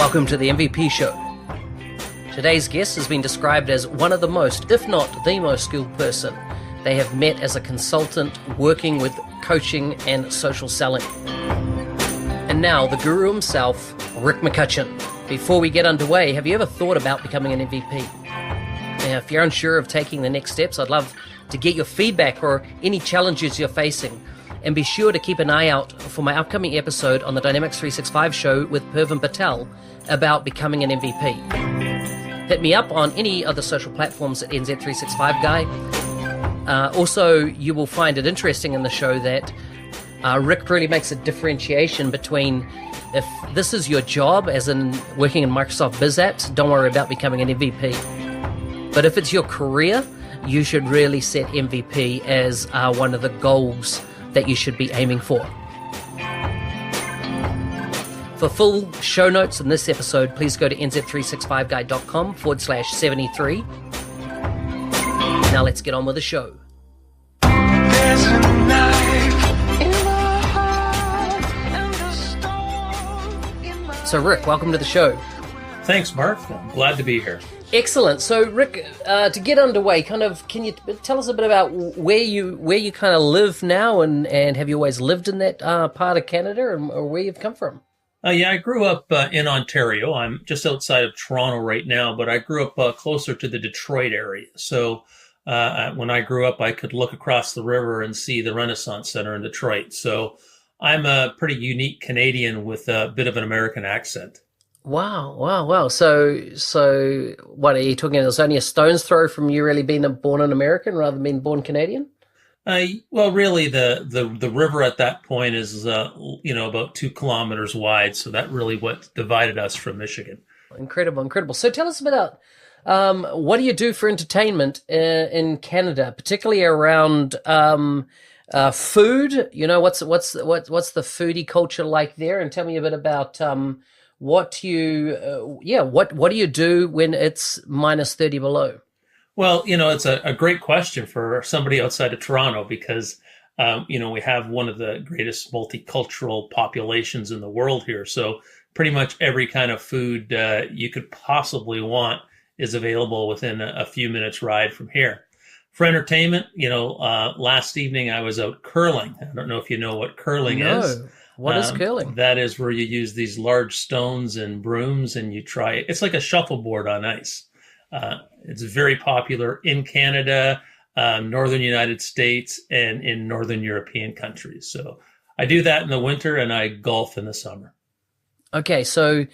Welcome to the MVP Show. Today's guest has been described as one of the most, if not the most skilled person they have met as a consultant working with coaching and social selling. And now, the guru himself, Rick McCutcheon. Before we get underway, have you ever thought about becoming an MVP? Now, if you're unsure of taking the next steps, I'd love to get your feedback or any challenges you're facing. And be sure to keep an eye out for my upcoming episode on the Dynamics 365 show with Purvan Patel about becoming an MVP. Hit me up on any other social platforms at NZ365Guy. Also, you will find it interesting in the show that Rick really makes a differentiation between if this is your job, as in working in Microsoft Biz Apps, don't worry about becoming an MVP. But if it's your career, you should really set MVP as one of the goals that you should be aiming for. For full show notes in this episode, please go to nz365guy.com/73. Now let's get on with the show. There's a knife in my heart and a storm in my... So Rick, welcome to the show. Thanks, Mark. I'm glad to be here. Excellent. So, Rick, to get underway, can you tell us a bit about where you kind of live now, and have you always lived in that part of Canada, or where you've come from? Yeah, I grew up in Ontario. I'm just outside of Toronto right now, but I grew up closer to the Detroit area. So when I grew up, I could look across the river and see the Renaissance Center in Detroit. So I'm a pretty unique Canadian with a bit of an American accent. Wow. So what are you talking about? It's only a stone's throw from you really being born an American rather than being born Canadian? Well, really, the river at that point is, about 2 kilometers wide. So that really what divided us from Michigan. Incredible. So tell us about what do you do for entertainment in Canada, particularly around food? You know, what's the foodie culture like there? And tell me a bit about what do you do when it's minus 30 below? Well, it's a great question for somebody outside of Toronto because, we have one of the greatest multicultural populations in the world here. So pretty much every kind of food you could possibly want is available within a few minutes ride from here. For entertainment, last evening I was out curling. I don't know if you know what curling is. What is curling? That is where you use these large stones and brooms and you try it. It's like a shuffleboard on ice. It's very popular in Canada, northern United States, and in northern European countries. So I do that in the winter and I golf in the summer. Okay, so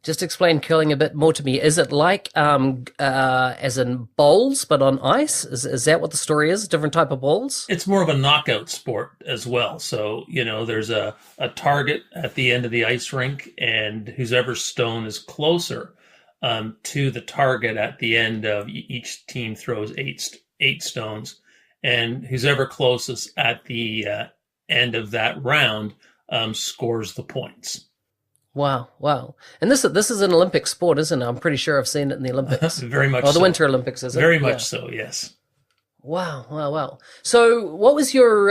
just explain curling a bit more to me. Is it like as in bowls, but on ice? Is that what the story is? Different type of bowls? It's more of a knockout sport as well. So, there's a target at the end of the ice rink, and whoever stone is closer to the target at the end of each team throws eight stones, and whoever closest at the end of that round scores the points. Wow. And this is an Olympic sport, isn't it? I'm pretty sure I've seen it in the Olympics. Very much so. The Winter Olympics, is it? Very much so, yes. Wow. So what was your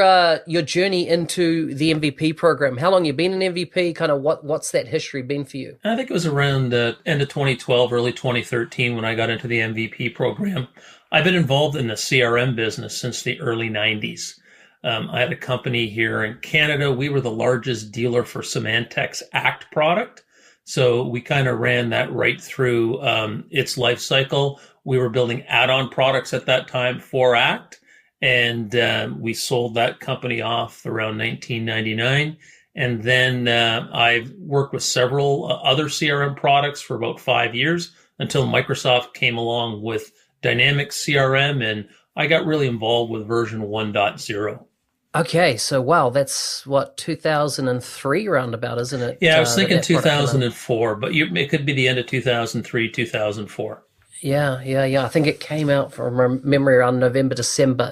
journey into the MVP program? How long you been an MVP? Kind of what's that history been for you? I think it was around the end of 2012, early 2013 when I got into the MVP program. I've been involved in the CRM business since the early 90s. I had a company here in Canada. We were the largest dealer for Symantec's ACT product. So we kind of ran that right through its life cycle. We were building add-on products at that time for ACT, and we sold that company off around 1999. And then I've worked with several other CRM products for about 5 years until Microsoft came along with Dynamics CRM, and I got really involved with version 1.0. Okay, so wow, that's what, 2003 roundabout, isn't it? Yeah, I was thinking 2004, but it could be the end of 2003, 2004. Yeah. I think it came out from memory around November, December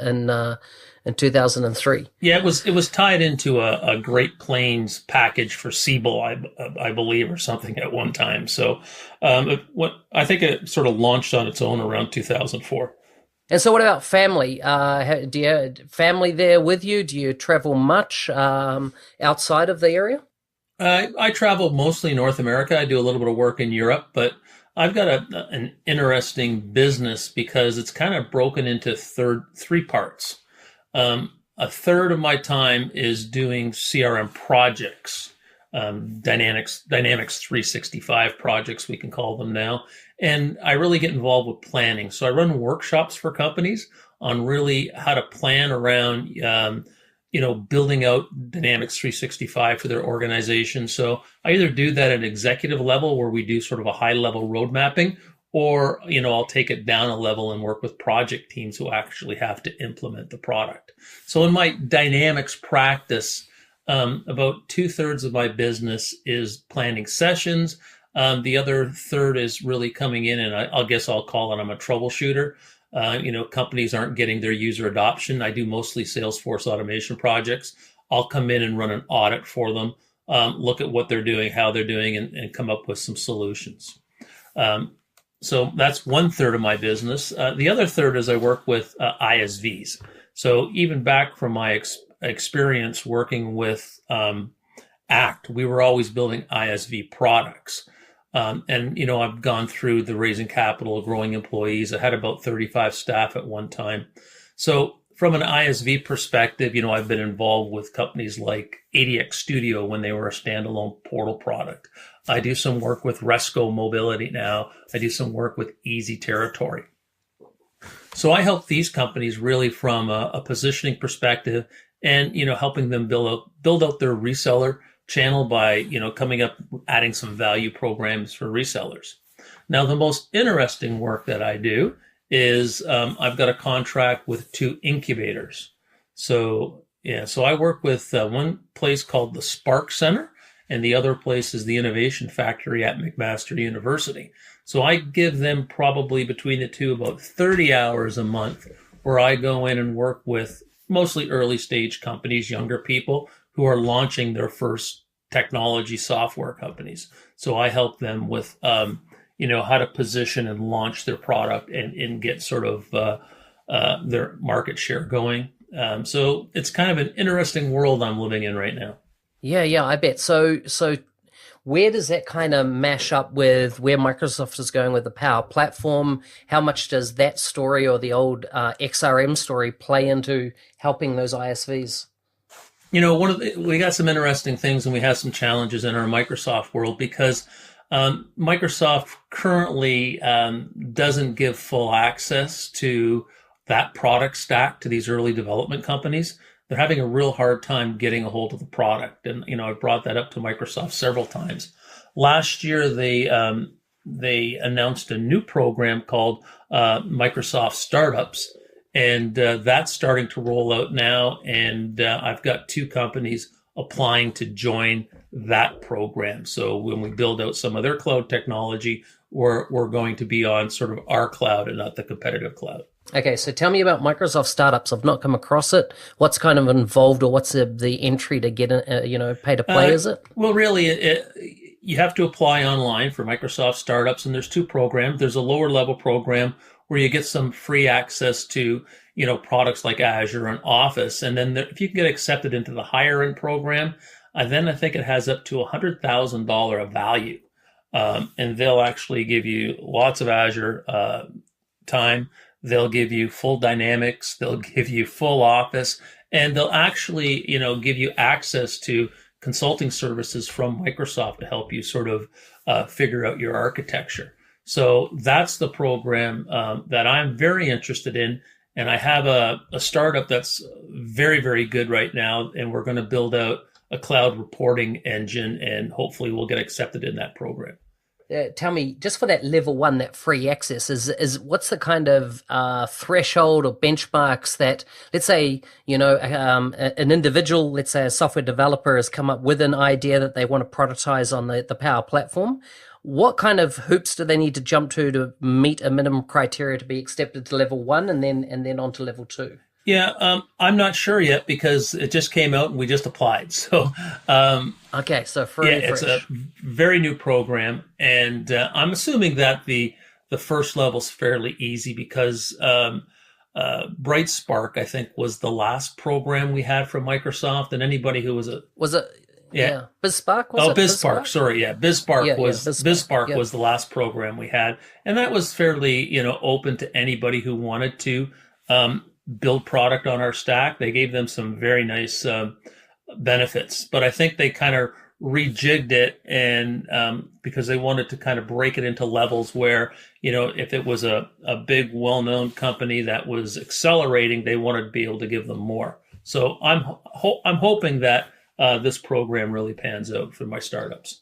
in 2003. Yeah, it was tied into a Great Plains package for Siebel, I believe, or something at one time. So I think it sort of launched on its own around 2004. And so what about family? Do you have family there with you? Do you travel much outside of the area? I travel mostly North America. I do a little bit of work in Europe, but I've got an interesting business because it's kind of broken into three parts. A third of my time is doing CRM projects, Dynamics 365 projects, we can call them now. And I really get involved with planning. So I run workshops for companies on really how to plan around, building out Dynamics 365 for their organization. So I either do that at executive level where we do sort of a high level road mapping, or, I'll take it down a level and work with project teams who actually have to implement the product. So in my Dynamics practice, about 2/3 of my business is planning sessions. The other third is really coming in, and I guess I'll call it I'm a troubleshooter. Companies aren't getting their user adoption. I do mostly Salesforce automation projects. I'll come in and run an audit for them, look at what they're doing, how they're doing, and come up with some solutions. So that's 1/3 of my business. The other third is I work with ISVs. So even back from my experience working with ACT, we were always building ISV products. I've gone through the raising capital, growing employees. I had about 35 staff at one time. So from an ISV perspective, I've been involved with companies like ADX Studio when they were a standalone portal product. I do some work with Resco Mobility now. I do some work with Easy Territory. So I help these companies really from a positioning perspective and, helping them build out their reseller channel by, coming up, adding some value programs for resellers. Now, the most interesting work that I do is I've got a contract with 2 incubators. So I work with one place called the Spark Center, and the other place is the Innovation Factory at McMaster University. So I give them probably between the two about 30 hours a month where I go in and work with mostly early stage companies, younger people who are launching their first technology software companies. So I help them with, how to position and launch their product and get sort of their market share going. So it's kind of an interesting world I'm living in right now. Yeah, I bet. So where does that kind of mash up with where Microsoft is going with the Power Platform? How much does that story or the old XRM story play into helping those ISVs? We got some interesting things and we have some challenges in our Microsoft world because Microsoft currently doesn't give full access to that product stack to these early development companies. They're having a real hard time getting a hold of the product. And, I've brought that up to Microsoft several times. Last year, they announced a new program called Microsoft Startups. And that's starting to roll out now. And I've got 2 companies applying to join that program. So when we build out some of their cloud technology, we're going to be on sort of our cloud and not the competitive cloud. Okay, so tell me about Microsoft Startups. I've not come across it. What's kind of involved, or what's the entry to get, pay to play, is it? Well, really, you have to apply online for Microsoft Startups, and there's 2 programs. There's a lower level program where you get some free access to, products like Azure and Office. And then if you can get accepted into the higher end program, then I think it has up to $100,000 of value. And they'll actually give you lots of Azure time. They'll give you full Dynamics. They'll give you full Office, and they'll actually, give you access to consulting services from Microsoft to help you sort of figure out your architecture. So that's the program that I'm very interested in. And I have a startup that's very, very good right now, and we're going to build out a cloud reporting engine, and hopefully we'll get accepted in that program. Tell me, just for that level 1, that free access, is what's the kind of threshold or benchmarks that, let's say, an individual, let's say a software developer has come up with an idea that they want to prototype on the Power Platform. What kind of hoops do they need to jump to meet a minimum criteria to be accepted to level 1 and then on to level 2? Yeah, I'm not sure yet because it just came out and we just applied. So, okay, so free. Yeah, it's a very new program, and I'm assuming that the first level is fairly easy because BrightSpark, I think, was the last program we had from Microsoft, and anybody who was Yeah. BizSpark, was Oh, it? BizSpark. Sorry. Yeah. Yeah, yeah, BizSpark BizSpark. was the last program we had. And that was fairly, open to anybody who wanted to build product on our stack. They gave them some very nice benefits, but I think they kind of rejigged it and because they wanted to kind of break it into levels where, if it was a big, well-known company that was accelerating, they wanted to be able to give them more. So I'm hoping that this program really pans out for my startups.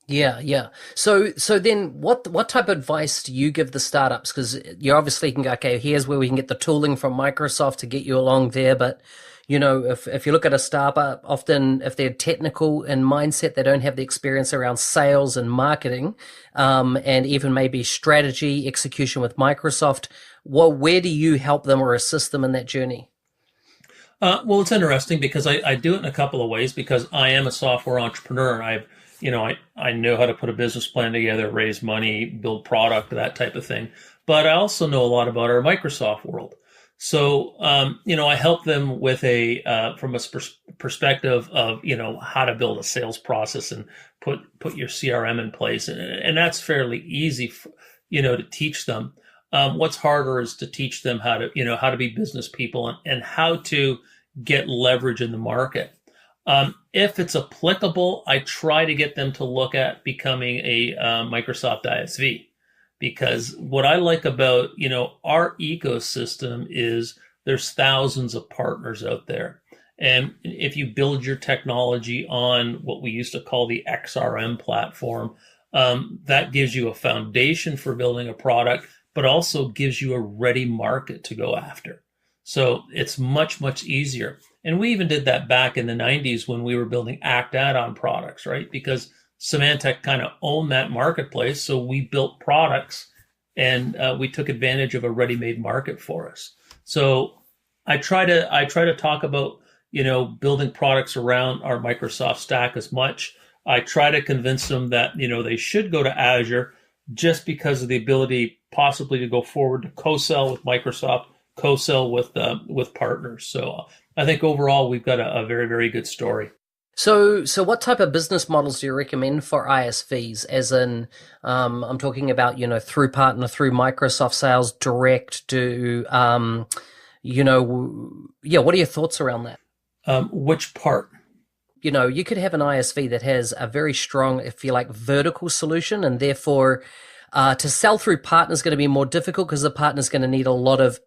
Yeah, yeah. So then what type of advice do you give the startups? Because you obviously can go, okay, here's where we can get the tooling from Microsoft to get you along there. But, if you look at a startup, often if they're technical in mindset, they don't have the experience around sales and marketing, and even maybe strategy, execution with Microsoft. Where do you help them or assist them in that journey? Well, it's interesting because I do it in a couple of ways because I am a software entrepreneur and I know how to put a business plan together, raise money, build product, that type of thing. But I also know a lot about our Microsoft world. So, I help them with from a perspective of, how to build a sales process and put your CRM in place. And that's fairly easy, to teach them. What's harder is to teach them how to be business people and how to get leverage in the market. If it's applicable, I try to get them to look at becoming a Microsoft ISV, because what I like about, our ecosystem is there's thousands of partners out there. And if you build your technology on what we used to call the XRM platform, that gives you a foundation for building a product, but also gives you a ready market to go after. So it's much, much easier. And we even did that back in the 90s when we were building Act add-on products, right? Because Symantec kind of owned that marketplace. So we built products and we took advantage of a ready-made market for us. So I try to talk about, building products around our Microsoft stack as much. I try to convince them that, they should go to Azure just because of the ability possibly to go forward to co-sell with Microsoft, co-sell with partners. So I think overall we've got a very, very good story. So what type of business models do you recommend for ISVs? As in, I'm talking about, through partner, through Microsoft sales, direct to, what are your thoughts around that? Which part? You could have an ISV that has a very strong, if you like, vertical solution, and therefore to sell through partner is going to be more difficult because the partner is going to need a lot of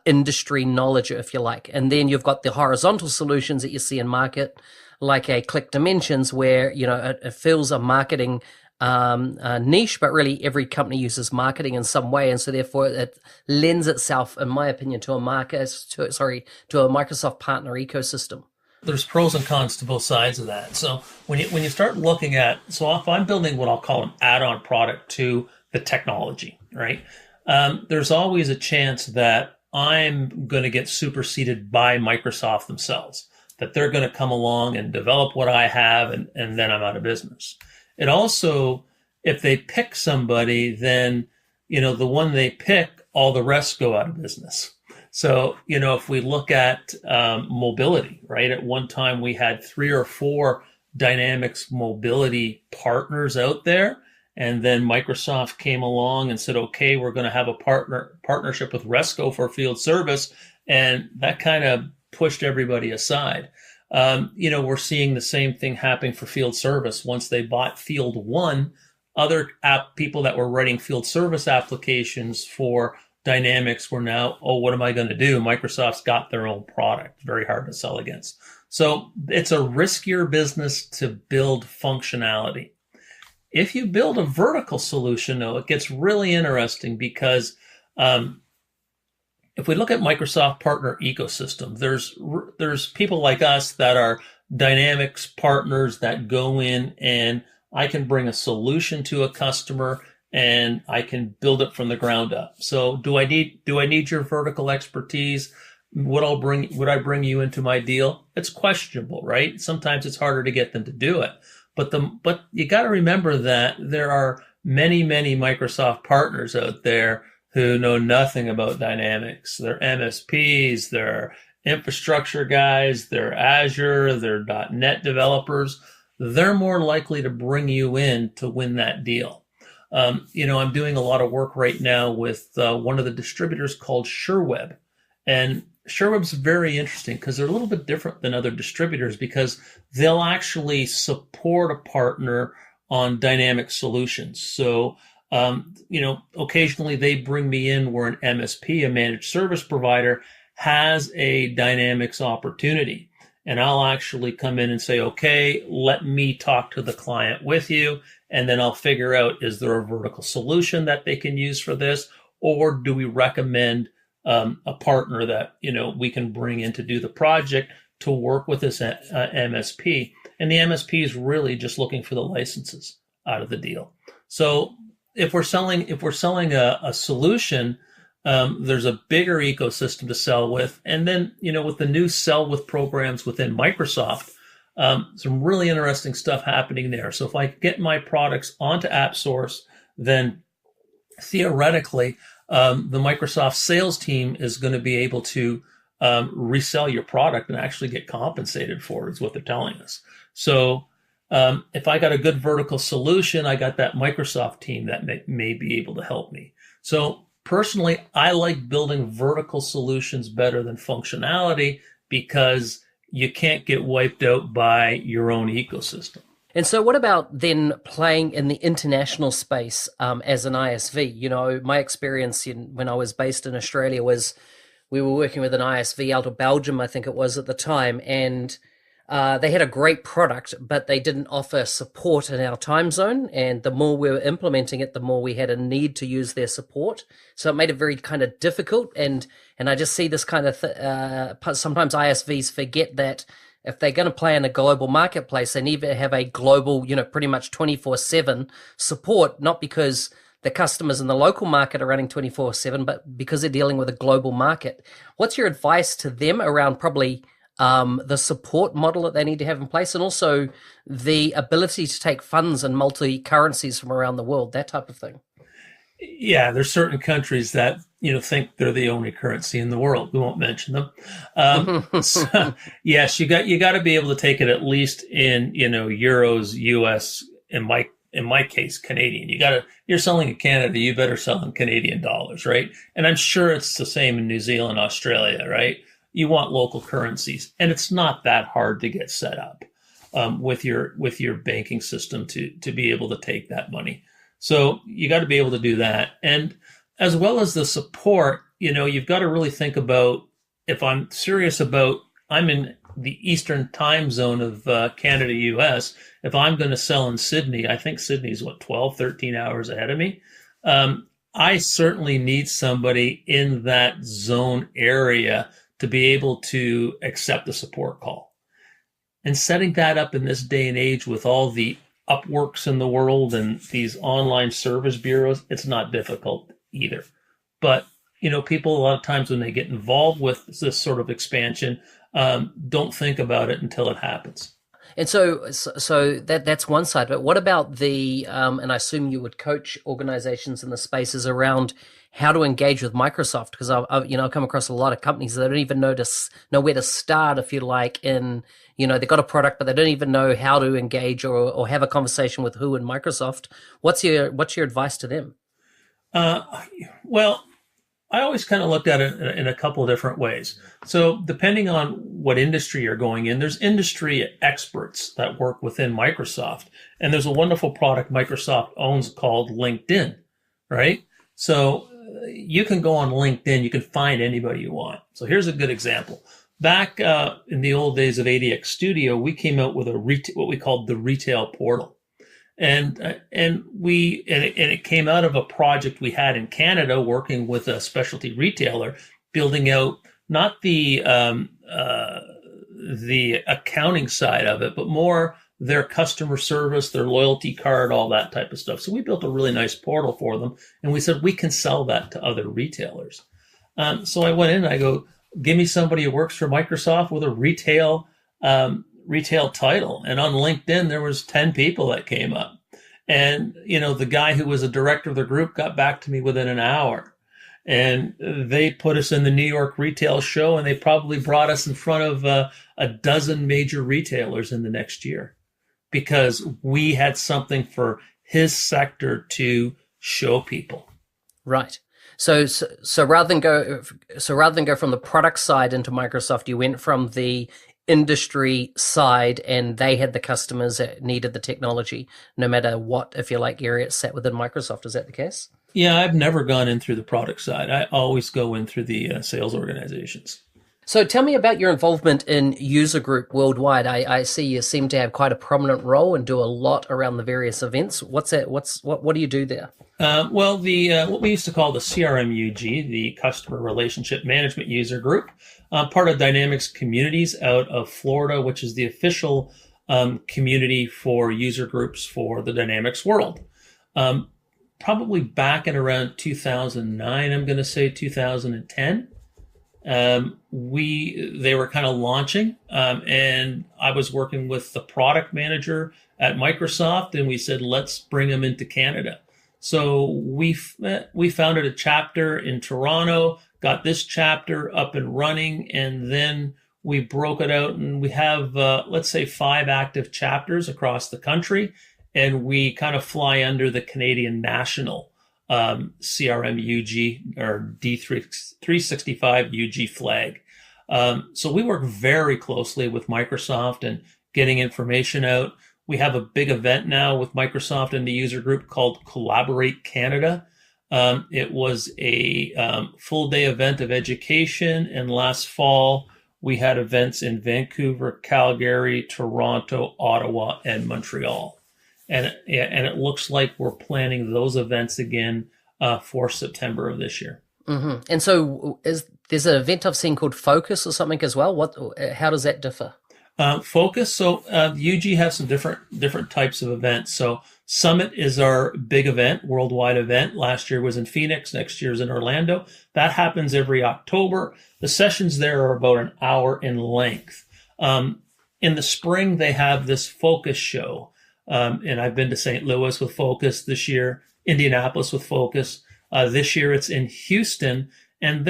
industry knowledge, if you like. And then you've got the horizontal solutions that you see in market, like a Click Dimensions, where, it fills a marketing niche, but really every company uses marketing in some way. And so therefore it lends itself, in my opinion, to a Microsoft partner ecosystem. There's pros and cons to both sides of that. So when you start looking at, so if I'm building what I'll call an add-on product to the technology, right? There's always a chance that I'm going to get superseded by Microsoft themselves, that they're going to come along and develop what I have, and then I'm out of business. It also, if they pick somebody, then, the one they pick, all the rest go out of business. So, if we look at mobility, right? At one time, we had 3 or 4 Dynamics mobility partners out there. And then Microsoft came along and said, okay, we're going to have a partnership with Resco for field service. And that kind of pushed everybody aside. We're seeing the same thing happening for field service. Once they bought Field One, other people that were writing field service applications for Dynamics were now, what am I going to do? Microsoft's got their own product. Very hard to sell against. So it's a riskier business to build functionality. If you build a vertical solution, though, it gets really interesting because if we look at Microsoft partner ecosystem, there's people like us that are Dynamics partners that go in and I can bring a solution to a customer and I can build it from the ground up. So do I need your vertical expertise? Would I bring you into my deal? It's questionable, right? Sometimes it's harder to get them to do it. But you got to remember that there are many, many Microsoft partners out there who know nothing about Dynamics. They're MSPs, they're infrastructure guys, they're Azure, they're .NET developers. They're more likely to bring you in to win that deal. I'm doing a lot of work right now with one of the distributors called SureWeb. And SureWeb's very interesting because they're a little bit different than other distributors because they'll actually support a partner on dynamic solutions. So, occasionally they bring me in where an MSP, a managed service provider, has a dynamics opportunity. And I'll actually come in and say, okay, let me talk to the client with you. And then I'll figure out, is there a vertical solution that they can use for this? Or do we recommend a partner that, we can bring in to do the project to work with this MSP? And the MSP is really just looking for the licenses out of the deal. So if we're selling a solution, there's a bigger ecosystem to sell with. And then, with the new sell with programs within Microsoft, some really interesting stuff happening there. So if I get my products onto AppSource, then theoretically, the Microsoft sales team is going to be able to resell your product and actually get compensated for it, is what they're telling us. So if I got a good vertical solution, I got that Microsoft team that may be able to help me. So personally, I like building vertical solutions better than functionality because you can't get wiped out by your own ecosystem. And so what about then playing in the international space as an ISV? My experience when I was based in Australia was we were working with an ISV out of Belgium, I think it was at the time, and they had a great product, but they didn't offer support in our time zone. And the more we were implementing it, the more we had a need to use their support. So it made it very kind of difficult. And I just see this kind of sometimes ISVs forget that if they're going to play in a global marketplace, they need to have a global, pretty much 24/7 support, not because the customers in the local market are running 24/7, but because they're dealing with a global market. What's your advice to them around probably the support model that they need to have in place, and also the ability to take funds and multi-currencies from around the world, that type of thing? Yeah, there's certain countries that, think they're the only currency in the world. We won't mention them. So, yes, you got to be able to take it at least in, euros, US, in my case, Canadian. You're selling in Canada, you better sell in Canadian dollars, right? And I'm sure it's the same in New Zealand, Australia, right? You want local currencies, and it's not that hard to get set up with your banking system to be able to take that money. So you got to be able to do that, and as well as the support, you've got to really think about, if I'm serious about, I'm in the Eastern time zone of Canada, US. If I'm going to sell in Sydney, I think Sydney's 12, 13 hours ahead of me. I certainly need somebody in that zone area to be able to accept the support call. And setting that up in this day and age with all the Upworks in the world and these online service bureaus, it's not difficult either. But, people a lot of times when they get involved with this sort of expansion, don't think about it until it happens. And so that's one side. But what about the, and I assume you would coach organizations in the spaces around how to engage with Microsoft, because I've come across a lot of companies that don't even know where to start, if you like, in, they've got a product, but they don't even know how to engage or have a conversation with who in Microsoft. What's your advice to them? Well, I always kind of looked at it in a couple of different ways. So depending on what industry you're going in, there's industry experts that work within Microsoft. And there's a wonderful product Microsoft owns called LinkedIn, right? So you can go on LinkedIn, you can find anybody you want. So here's a good example. Back in the old days of ADX Studio, we came out with what we called the retail portal. And it came out of a project we had in Canada working with a specialty retailer, building out not the accounting side of it, but more their customer service, their loyalty card, all that type of stuff. So we built a really nice portal for them, and we said we can sell that to other retailers. So I went in and I go, give me somebody who works for Microsoft with a retail title. And on LinkedIn, there was 10 people that came up. And, the guy who was a director of the group got back to me within an hour. And they put us in the New York retail show, and they probably brought us in front of a dozen major retailers in the next year because we had something for his sector to show people. Right. So rather than go from the product side into Microsoft, you went from the industry side, and they had the customers that needed the technology, no matter what, if you like, area it sat within Microsoft. Is that the case? Yeah, I've never gone in through the product side. I always go in through the sales organizations. So tell me about your involvement in User Group worldwide. I see you seem to have quite a prominent role and do a lot around the various events. What's that? What do you do there? Well, the what we used to call the CRM UG, the Customer Relationship Management User Group, part of Dynamics Communities out of Florida, which is the official community for user groups for the Dynamics world. Probably back in around 2009, I'm going to say 2010. They were kind of launching, and I was working with the product manager at Microsoft, and we said, let's bring them into Canada. So we founded a chapter in Toronto, got this chapter up and running, and then we broke it out, and we have, let's say, 5 active chapters across the country, and we kind of fly under the Canadian national CRM UG or D365 UG flag. So we work very closely with Microsoft and getting information out. We have a big event now with Microsoft and the user group called Collaborate Canada. It was a full day event of education, and last fall we had events in Vancouver, Calgary, Toronto, Ottawa, and Montreal. And it looks like we're planning those events again for September of this year. Mm-hmm. And so there's an event I've seen called Focus or something as well. How does that differ? Focus. So UG has some different types of events. So Summit is our big event, worldwide event. Last year was in Phoenix. Next year is in Orlando. That happens every October. The sessions there are about an hour in length. In the spring, they have this Focus show. And I've been to St. Louis with Focus this year, Indianapolis with Focus. This year it's in Houston, and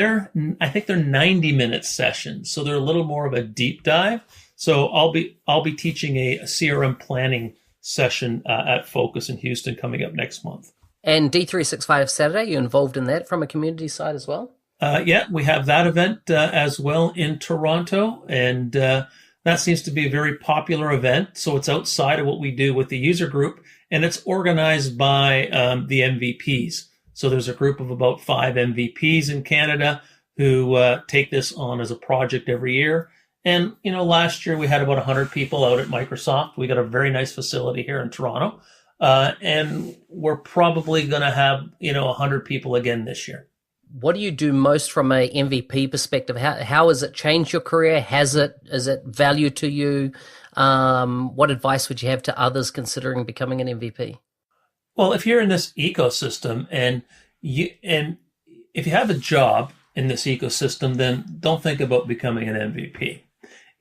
I think they're 90-minute sessions. So they're a little more of a deep dive. So I'll be teaching a CRM planning session at Focus in Houston coming up next month. And D365 Saturday, you involved in that from a community side as well? Yeah, we have that event as well in Toronto, and that seems to be a very popular event. So it's outside of what we do with the user group, and it's organized by the MVPs. So there's a group of about 5 MVPs in Canada who take this on as a project every year. And, last year we had about 100 people out at Microsoft. We got a very nice facility here in Toronto. And we're probably going to have, 100 people again this year. What do you do most from a MVP perspective? How has it changed your career? Is it value to you? What advice would you have to others considering becoming an MVP? Well, if you're in this ecosystem and if you have a job in this ecosystem, then don't think about becoming an MVP.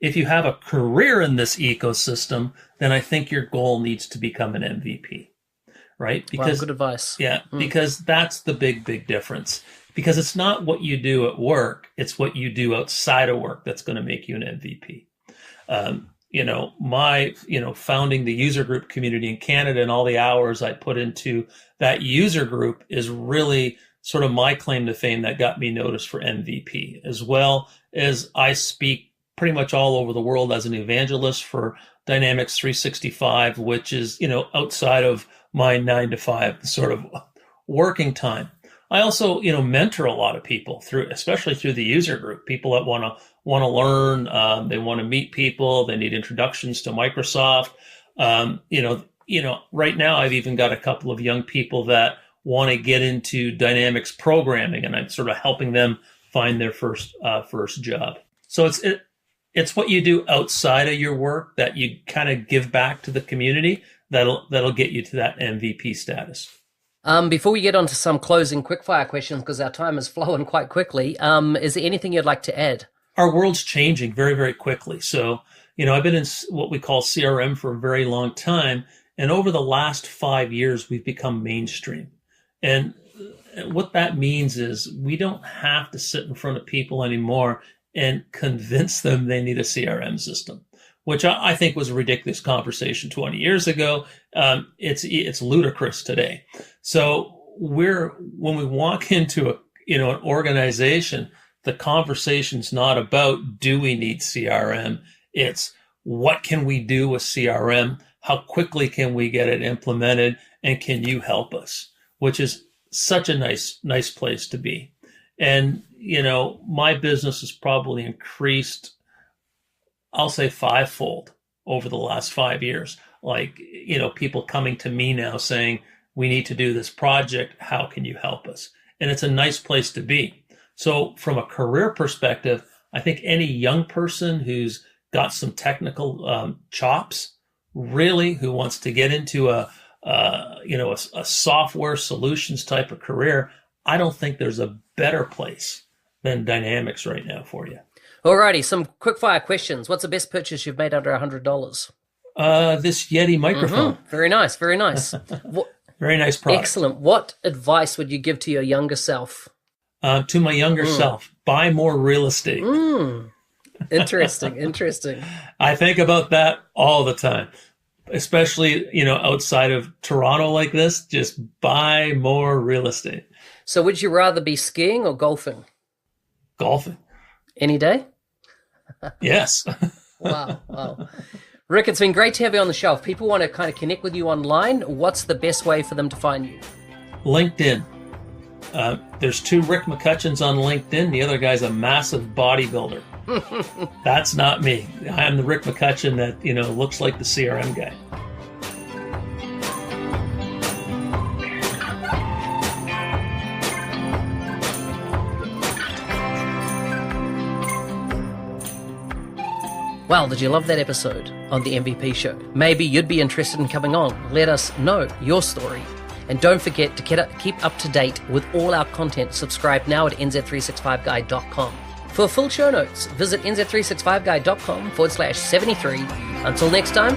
If you have a career in this ecosystem, then I think your goal needs to become an MVP, right? Because good advice. Yeah, because that's the big difference. Because it's not what you do at work, it's what you do outside of work that's going to make you an MVP. Founding the user group community in Canada and all the hours I put into that user group is really sort of my claim to fame that got me noticed for MVP, as well as I speak pretty much all over the world as an evangelist for Dynamics 365, which is, outside of my 9 to 5 sort of working time. I also, mentor a lot of people especially through the user group, people that want to learn, they want to meet people, they need introductions to Microsoft. Right now I've even got a couple of young people that want to get into Dynamics programming, and I'm sort of helping them find their first job. So it's what you do outside of your work that you kind of give back to the community that'll get you to that MVP status. Before we get on to some closing quickfire questions, because our time is flowing quite quickly, is there anything you'd like to add? Our world's changing very, very quickly. So, I've been in what we call CRM for a very long time. And over the last 5 years, we've become mainstream. And what that means is we don't have to sit in front of people anymore and convince them they need a CRM system, which I think was a ridiculous conversation 20 years ago. It's ludicrous today. So when we walk into an organization, the conversation's not about, do we need CRM? It's, what can we do with CRM? How quickly can we get it implemented? And can you help us? Which is such a nice place to be. And, my business has probably increased, I'll say 5-fold over the last 5 years. Like, people coming to me now saying, we need to do this project. How can you help us? And it's a nice place to be. So from a career perspective, I think any young person who's got some technical chops, really, who wants to get into a software solutions type of career, I don't think there's a better place than Dynamics right now for you. Alrighty, some quickfire questions. What's the best purchase you've made under $100? This Yeti microphone. Mm-hmm. Very nice, very nice. Very nice product. Excellent. What advice would you give to your younger self? To my younger self, buy more real estate. Interesting. I think about that all the time, especially, outside of Toronto like this, just buy more real estate. So would you rather be skiing or golfing? Golfing. Any day? Yes. Wow. Rick, it's been great to have you on the show. If people want to kind of connect with you online, what's the best way for them to find you? LinkedIn. There's 2 Rick McCutcheons on LinkedIn. The other guy's a massive bodybuilder. That's not me. I am the Rick McCutcheon that, looks like the CRM guy. Well, did you love that episode on the MVP show? Maybe you'd be interested in coming on. Let us know your story. And don't forget to keep up to date with all our content. Subscribe now at nz365guy.com. For full show notes, visit nz365guy.com/73. Until next time,